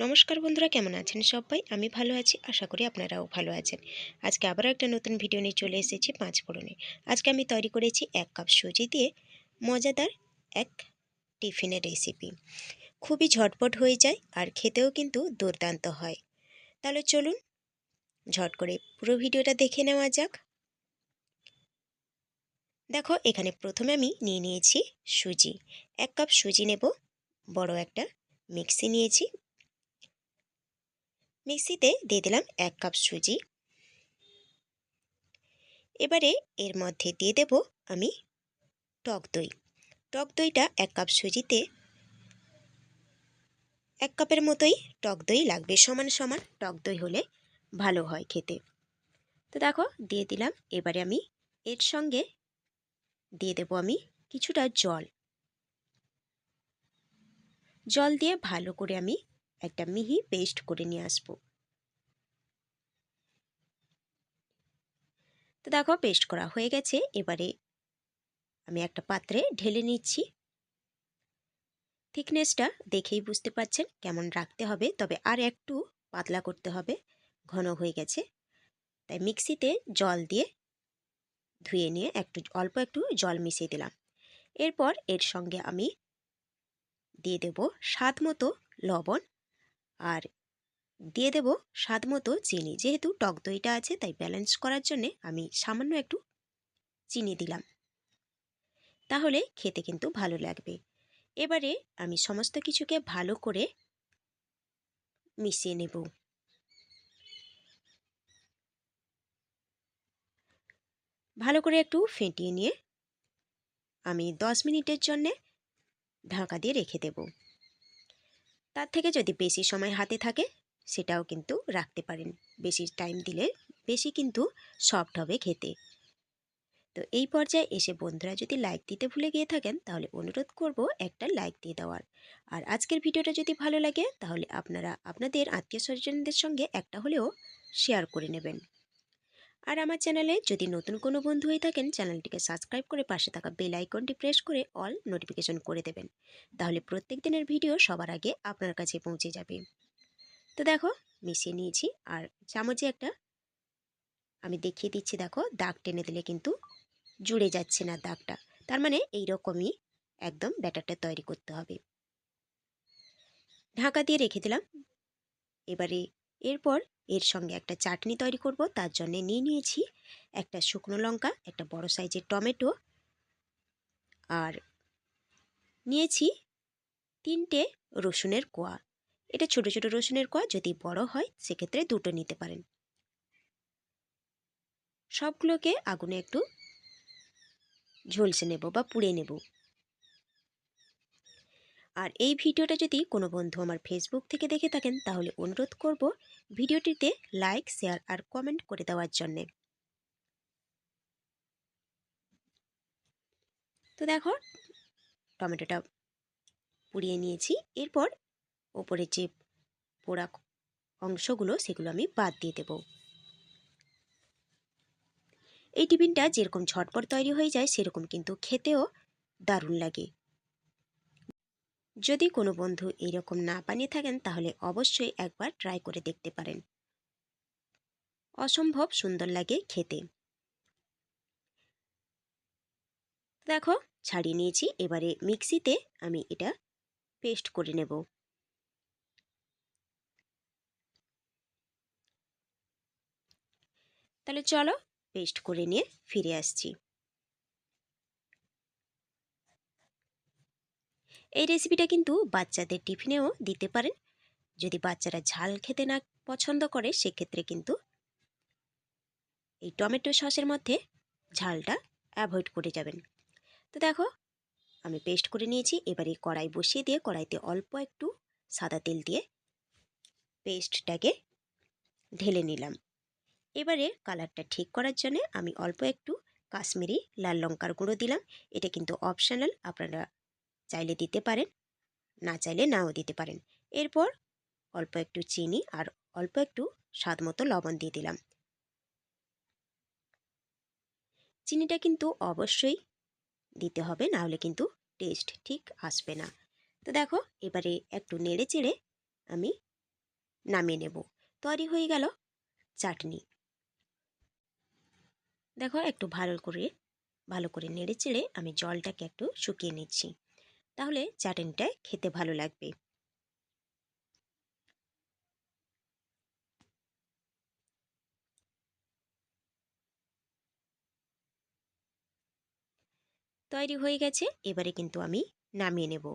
নমস্কার বন্ধুরা, কেমন আছেন সবাই? আমি ভালো আছি, আশা করি আপনারাও ভালো আছেন। আজকে আবারও একটা নতুন ভিডিও নিয়ে চলে এসেছি পাঁচফোড়নে। আজকে আমি তৈরি করেছি 1 কাপ সুজি দিয়ে মজাদার এক টিফিনের রেসিপি। খুবই ঝটপট হয়ে যায় আর খেতেও কিন্তু দুর্দান্ত হয়। তাহলে চলুন ঝট করে পুরো ভিডিওটা দেখে নেওয়া যাক। দেখো, এখানে প্রথমে আমি নিয়ে নিয়েছি সুজি। 1 কাপ সুজি নেব। বড় একটা মিক্সি নিয়েছি। মিক্সিতে দিয়ে দিলাম 1 কাপ সুজি। এবারে এর মধ্যে দিয়ে দেব আমি টক দই। টক দইটা 1 কাপ সুজিতে 1 কাপের মতোই টক দই লাগবে। সমান সমান টক দই হলে ভালো হয় খেতে। তো দেখো, দিয়ে দিলাম। এবারে আমি এর সঙ্গে দিয়ে দেব আমি কিছুটা জল। জল দিয়ে ভালো করে আমি একটা মিহি পেস্ট করে নিয়ে আসবো। তো দেখো, পেস্ট করা হয়ে গেছে। এবারে আমি একটা পাত্রে ঢেলে নিচ্ছি। থিকনেসটা দেখেই বুঝতে পারছেন কেমন রাখতে হবে, তবে আর একটু পাতলা করতে হবে, ঘন হয়ে গেছে। তাই মিক্সিতে জল দিয়ে ধুয়ে নিয়ে অল্প একটু জল মিশিয়ে দিলাম। এরপর এর সঙ্গে আমি দিয়ে দেব স্বাদ মতো লবণ আর দিয়ে দেব স্বাদ মতো চিনি। যেহেতু টক দইটা আছে তাই ব্যালেন্স করার জন্যে আমি সামান্য একটু চিনি দিলাম, তাহলে খেতে কিন্তু ভালো লাগবে। এবারে আমি সমস্ত কিছুকে ভালো করে মিশিয়ে নেব। ভালো করে একটু ফেটিয়ে নিয়ে আমি 10 মিনিটের জন্যে ঢাকা দিয়ে রেখে দেব। তার থেকে যদি বেশি সময় হাতে থাকে সেটাও কিন্তু রাখতে পারেন। বেশি টাইম দিলে বেশি কিন্তু সফট হবে খেতে। তো এই পর্যায়ে এসে বন্ধুরা যদি লাইক দিতে ভুলে গিয়ে থাকেন তাহলে অনুরোধ করব একটা লাইক দিয়ে দেওয়ার। আর আজকের ভিডিওটা যদি ভালো লাগে তাহলে আপনারা আপনাদের আত্মীয় স্বজনদের সঙ্গে একটা হলেও শেয়ার করে নেবেন। আর আমার চ্যানেলে যদি নতুন কোনো বন্ধু হয়ে থাকেন চ্যানেলটিকে সাবস্ক্রাইব করে পাশে থাকা বেল আইকনটি প্রেস করে অল নোটিফিকেশন করে দেবেন। তাহলে প্রত্যেক দিনের ভিডিও সবার আগে আপনার কাছে পৌঁছে যাবে। তো দেখো, মিশিয়ে নিয়েছি। আর চামচে একটা আমি দেখিয়ে দিচ্ছি, দেখো দাগ টেনে দিলে কিন্তু জুড়ে যাচ্ছে না দাগটা। তার মানে এইরকমই একদম ব্যাটারটা তৈরি করতে হবে। ঢাকা দিয়ে রেখে দিলাম। এবারে এরপর এর সঙ্গে একটা চাটনি তৈরি করব। তার জন্য নিয়ে নিয়েছি একটা শুকনো লঙ্কা, একটা বড় সাইজের টমেটো, আর নিয়েছি 3টে রসুনের কোয়া। এটা ছোট ছোট রসুনের কোয়া, যদি বড় হয় সেক্ষেত্রে 2টো নিতে পারেন। সবগুলোকে আগুনে একটু ঝলসে নেব বা পুড়ে নেব। আর এই ভিডিওটা যদি কোনো বন্ধু আমার ফেসবুক থেকে দেখে থাকেন তাহলে অনুরোধ করব ভিডিওটিতে লাইক, শেয়ার আর কমেন্ট করে দেওয়ার জন্যে। তো দেখো, টমেটোটা পুড়িয়ে নিয়েছি। এরপর ওপরে যে পোড়া অংশগুলো সেগুলো আমি বাদ দিয়ে দেব। এই টিফিনটা যেরকম ঝটপট তৈরি হয়ে যায় সেরকম কিন্তু খেতেও দারুণ লাগে। যদি কোনো বন্ধু এরকম না বানিয়ে থাকেন তাহলে অবশ্যই একবার ট্রাই করে দেখতে পারেন। অসম্ভব সুন্দর লাগে খেতে। দেখো, ছাড়িয়ে নিয়েছি। এবারে মিক্সিতে আমি এটা পেস্ট করে নেব। তাহলে চলো পেস্ট করে নিয়ে ফিরে আসছি। এই রেসিপিটা কিন্তু বাচ্চাদের টিফিনেও দিতে পারেন। যদি বাচ্চারা ঝাল খেতে না পছন্দ করে সেক্ষেত্রে কিন্তু এই টমেটো সসের মধ্যে ঝালটা অ্যাভয়েড করে যাবেন। তো দেখো, আমি পেস্ট করে নিয়েছি। এবারে কড়াই বসিয়ে দিয়ে কড়াইতে অল্প একটু সাদা তেল দিয়ে পেস্টটাকে ঢেলে নিলাম। এবারে কালারটা ঠিক করার জন্য আমি অল্প একটু কাশ্মীরি লাল লঙ্কার গুঁড়ো দিলাম। এটা কিন্তু অপশনাল, আপনারা চাইলে দিতে পারেন, না চাইলে নাও দিতে পারেন। এরপর অল্প একটু চিনি আর অল্প একটু স্বাদ মতো লবণ দিয়ে দিলাম। চিনিটা কিন্তু অবশ্যই দিতে হবে, না হলে কিন্তু টেস্ট ঠিক আসবে না। তো দেখো, এবারে একটু নেড়ে চেড়ে আমি নামিয়ে নেব। তৈরি হয়ে গেল চাটনি। দেখো একটু ভালো করে নেড়ে চেড়ে আমি জলটাকে একটু শুকিয়ে নিচ্ছি, তাহলে চাটনিটা খেতে ভালো লাগবে। তৈরি হয়ে গেছে, এবারে কিন্তু আমি নামিয়ে নেব।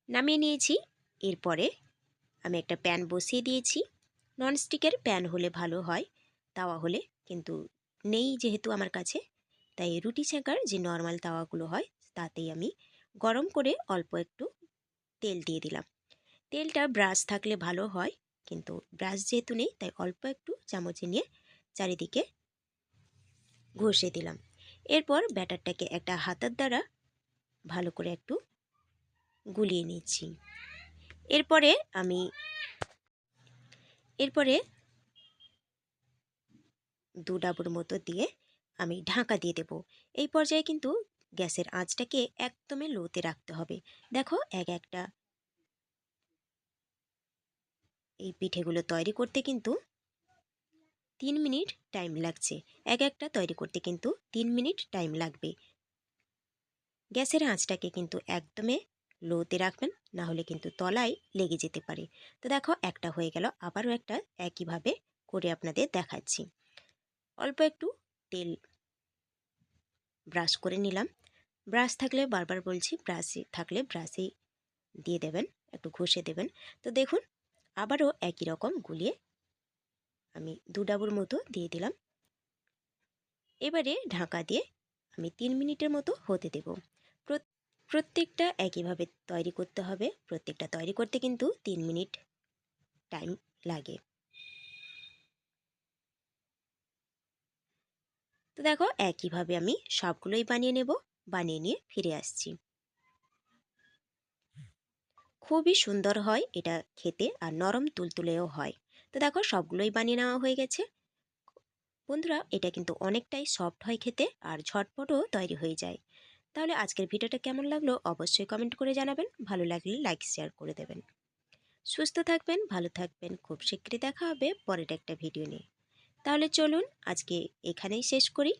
নামিয়ে নিয়েছি। এরপরে আমি একটা প্যান বসিয়ে দিয়েছি। ননস্টিকের প্যান হলে ভালো হয়, তাওয়া হলে কিন্তু নেই যেহেতু আমার কাছে, তাই রুটি সেঁকার যে নর্মাল তাওয়াগুলো হয় তাতেই আমি গরম করে অল্প একটু তেল দিয়ে দিলাম। তেলটা ব্রাশ থাকলে ভালো হয়, কিন্তু ব্রাশ যেহেতু নেই তাই অল্প একটু চামচে নিয়ে চারিদিকে ঘষে দিলাম। এরপর ব্যাটারটাকে একটা হাতের দ্বারা ভালো করে একটু গুলিয়ে নিচ্ছি। এরপরে আমি দু ডাবুর মতো দিয়ে আমি ঢাকা দিয়ে দেব। এই পর্যায়ে কিন্তু গ্যাসের আঁচটাকে একদমই লোতে রাখতে হবে। দেখো একটা এই পিঠেগুলো তৈরি করতে কিন্তু 3 মিনিট টাইম লাগছে। একটা তৈরি করতে কিন্তু 3 মিনিট টাইম লাগবে। গ্যাসের আঁচটাকে কিন্তু একদমই লোতে রাখবেন, না হলে কিন্তু তলায় লেগে যেতে পারে। তো দেখো একটা হয়ে গেল, আবারও একটা একইভাবে করে আপনাদের দেখাচ্ছি। অল্প একটু তেল ব্রাশ করে নিলাম। ব্রাশ থাকলে বারবার বলছি, ব্রাশে থাকলে ব্রাশেই দিয়ে দেবেন, একটু ঘষে দেবেন। তো দেখুন আবারও একই রকম গুলিয়ে আমি 2 ডাবুর মতো দিয়ে দিলাম। এবারে ঢাকা দিয়ে আমি 3 মিনিটের মতো হতে দেব। প্রত্যেকটা একইভাবে তৈরি করতে হবে। প্রত্যেকটা তৈরি করতে কিন্তু 3 মিনিট টাইম লাগে। তো দেখো একইভাবে আমি সবগুলোই বানিয়ে নেব। বানিয়ে নিয়ে ফিরে আসছি। খুবই সুন্দর হয় এটা খেতে, আর নরম তুলতুলেও হয়। তো দেখো সবগুলোই বানিয়ে নেওয়া হয়ে গেছে। বন্ধুরা এটা কিন্তু অনেকটাই সফট হয় খেতে, আর ঝটপটও তৈরি হয়ে যায়। তাহলে আজকের ভিডিওটা কেমন লাগলো অবশ্যই কমেন্ট করে জানাবেন। ভালো লাগলে লাইক শেয়ার করে দেবেন। সুস্থ থাকবেন, ভালো থাকবেন। খুব শীঘ্রই দেখা হবে পরের একটা ভিডিও নিয়ে। তাহলে চলুন আজকে এখানেই শেষ করি।